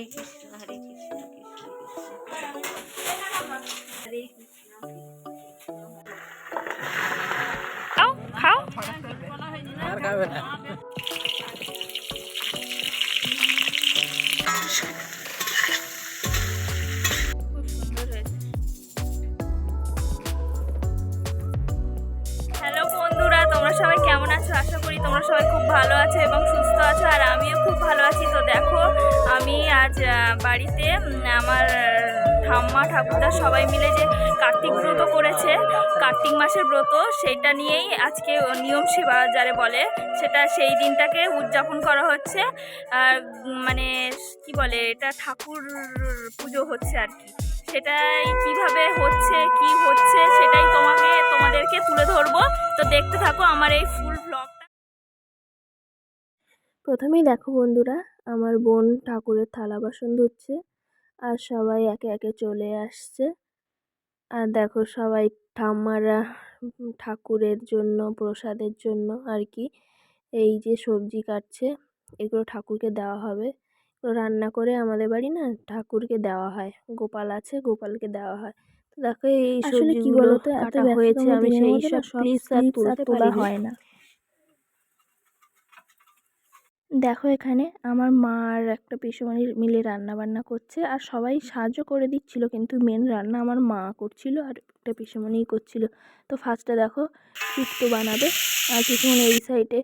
হরে কৃষ্ণ হরে কৃষ্ণ কৃষ্ণ কৃষ্ণ হরে কৃষ্ণ। খাও খাও। আর খাবে না। খুব সুন্দর হয়েছে। হ্যালো বন্ধুরা, তোমরা সবাই কেমন আছো? আশা করি তোমরা সবাই খুব ভালো আছো এবং সুস্থ আছো, আর আমিও খুব ভালো আছি। তো দেখো, আমি আজ বাড়িতে আমার ঠাম্মা ঠাকুরদা সবাই মিলে যে কার্তিক ব্রত করেছে, কার্তিক মাসের ব্রত, সেটা নিয়েই আজকে নিয়ম সেবা যারে বলে সেটা, সেই দিনটাকে উদযাপন করা হচ্ছে। আর মানে কি বলে, এটা ঠাকুর পুজো হচ্ছে আর কি। সেটাই কিভাবে হচ্ছে কি হচ্ছে সেটাই তোমাদেরকে তুলে ধরবো। তো দেখতে থাকো আমার এই ফুল ব্লগটা। প্রথমেই দেখো বন্ধুরা, আমার বোন ঠাকুরের থালা বাসন ধুচ্ছে আর সবাই একে একে চলে আসছে। আর দেখো সবাই ঠাম্মারা ঠাকুরের জন্য প্রসাদের জন্য আর কি এই যে সবজি কাটছে, এগুলো ঠাকুরকে দেওয়া হবে। এগুলো রান্না করে আমাদের বাড়ি না ঠাকুরকে দেওয়া হয়, গোপাল আছে, গোপালকে দেওয়া হয়। তো দেখো এই আসলে কি সবজিগুলো বলতো, এত কাটা হয়েছে, ব্যস্ততম আমি দিনের সেই মধ্যে না সব সব ক্লিপস আর ক্লিপস আর তুলতে তোলা পারিনি। হয় না। দেখো এখানে আমার মা আর একটা পিসুমণি মিলে রান্না বান্না করছে, আর সবাই সাহায্য করে দিচ্ছিল, কিন্তু মেন রান্না আমার মা করছিল আর একটা পিসুমণিই করছিল। তো ফার্স্টে দেখো শুক্তো বানাবে, আর পিসুমণি এই সাইডে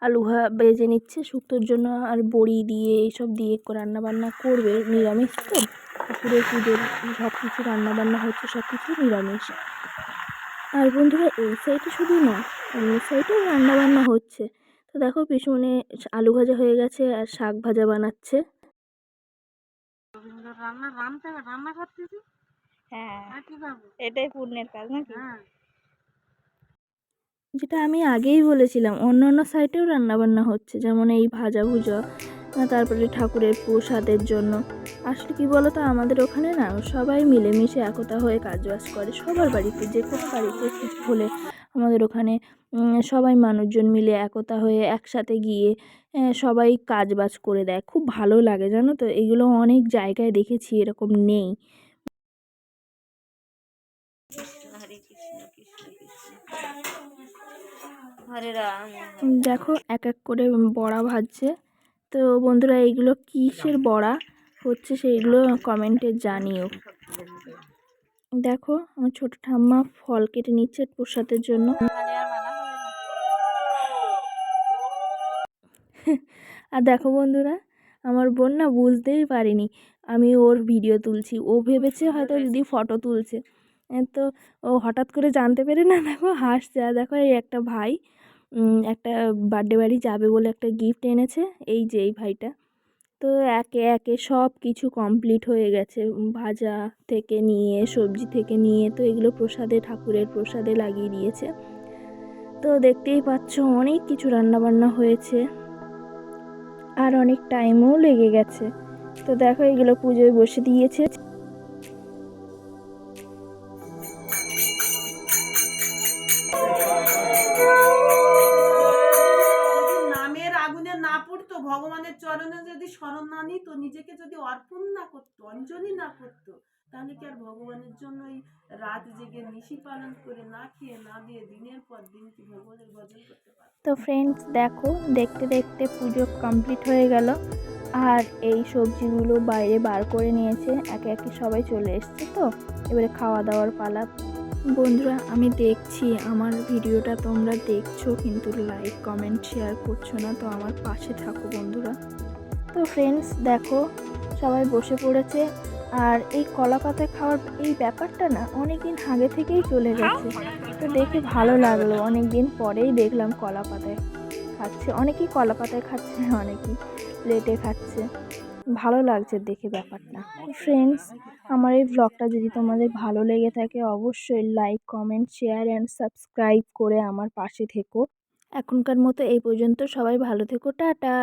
আলু বেজে নিচ্ছে শুক্তোর জন্য, আর বড়ি দিয়ে এইসব দিয়ে রান্না বান্না করবে। নিরামিষ তো, ঠাকুরের পুজোর সব কিছু রান্না বান্না হচ্ছে, সব কিছু নিরামিষ। আর বন্ধুরা এই সাইডে শুধু না, অন্য সাইডেও রান্না বান্না হচ্ছে। তো দেখো পিছনে আলু ভাজা হয়ে গেছে আর শাক ভাজা বানাচ্ছে। রান্না করতেছি। হ্যাঁ, এটাই পুণ্যের কাজ নাকি? যেটা আমি আগেই বলেছিলাম, অন্য অন্য সাইডেও রান্না বান্না হচ্ছে, যেমন এই ভাজা ভুজা, তারপরে ঠাকুরের প্রসাদের জন্য। আসলে কি বলতো, আমাদের ওখানে না সবাই মিলেমিশে একতা হয়ে কাজবাজ করে। সবার বাড়িতে, যে কোনো বাড়িতে কিছু হলে আমাদের ওখানে সবাই মানুষজন মিলে একতা হয়ে একসাথে গিয়ে সবাই কাজবাজ করে দেয়। খুব ভালো লাগে জানো তো, এগুলো অনেক জায়গায় দেখেছি, এরকম নেই। হরে কৃষ্ণ কৃষ্ণ কৃষ্ণ হরে রাম। দেখো এক এক করে বড়া ভাজছে। তো বন্ধুরা এইগুলো কিসের বড়া হচ্ছে সেইগুলো কমেন্টে জানিও। দেখো আমার ছোট ঠাম্মা ফল কেটে নিচ্ছে প্রসাদের জন্য। আর দেখো বন্ধুরা, আমার বোন না বুঝতেই পারেনি আমি ওর ভিডিও তুলছি, ও ভেবেছে হয়তো দিদি ফটো তুলছে। তো ও হঠাৎ করে জানতে পেরে না দেখো হাসছে। আর দেখো এই একটা ভাই একটা বার্থডে বাড়ি যাবে বলে একটা গিফট এনেছে, এই যে এই ভাইটা। তো একে একে সব কিছু কমপ্লিট হয়ে গেছে, ভাজা থেকে নিয়ে সবজি থেকে নিয়ে, তো এগুলো প্রসাদে, ঠাকুরের প্রসাদে লাগিয়ে দিয়েছে। তো দেখতেই পাচ্ছ অনেক কিছু রান্নাবান্না হয়েছে আর অনেক টাইমও লেগে গেছে। তো দেখো এগুলো পুজোয় বসে দিয়েছে। নামের আগুনে না পড়তো, ভগবানের চরণে যদি শরণ না নিত, নিজেকে যদি অর্পণ না করতো, অঞ্জলি না করতো, তাহলে কি আর ভগবানের জন্য রাত জেগে নিশি পালন করে না খেয়ে না দিয়ে দিনের পর দিন কি ভগবানের ভজন করতে পারতো? তো ফ্রেন্ডস দেখো, দেখতে দেখতে পুজো কমপ্লিট হয়ে গেল, আর এই সবজিগুলো বাইরে বার করে নিয়েছে, একে একে সবাই চলে এসছে। তো এবারে খাওয়া দাওয়ার পালা। বন্ধুরা আমি দেখছি আমার ভিডিওটা তোমরা দেখছো, কিন্তু লাইক কমেন্ট শেয়ার করছো না, তো আমার পাশে থাকো বন্ধুরা। তো ফ্রেন্ডস দেখো সবাই বসে পড়েছে, আর এই কলা পাতায় খাওয়ার এই ব্যাপারটা না অনেক দিন আগে থেকেই চলে গেছে। তো দেখে ভালো লাগলো, অনেক দিন পরেই দেখলাম কলা পাতায় খাচ্ছে, অনেকেই কলা পাতায় খাচ্ছে, অনেকেই প্লেটে খাচ্ছে। ভালো লাগছে দেখে ব্যাপারটা। ফ্রেন্ডস আমার এই ব্লগটা যদি তোমাদের ভালো লেগে থাকে, অবশ্যই like comment share and subscribe করে আমার পাশে থেকো। এখনকার মতো এই পর্যন্ত, সবাই ভালো থেকো, টাটা।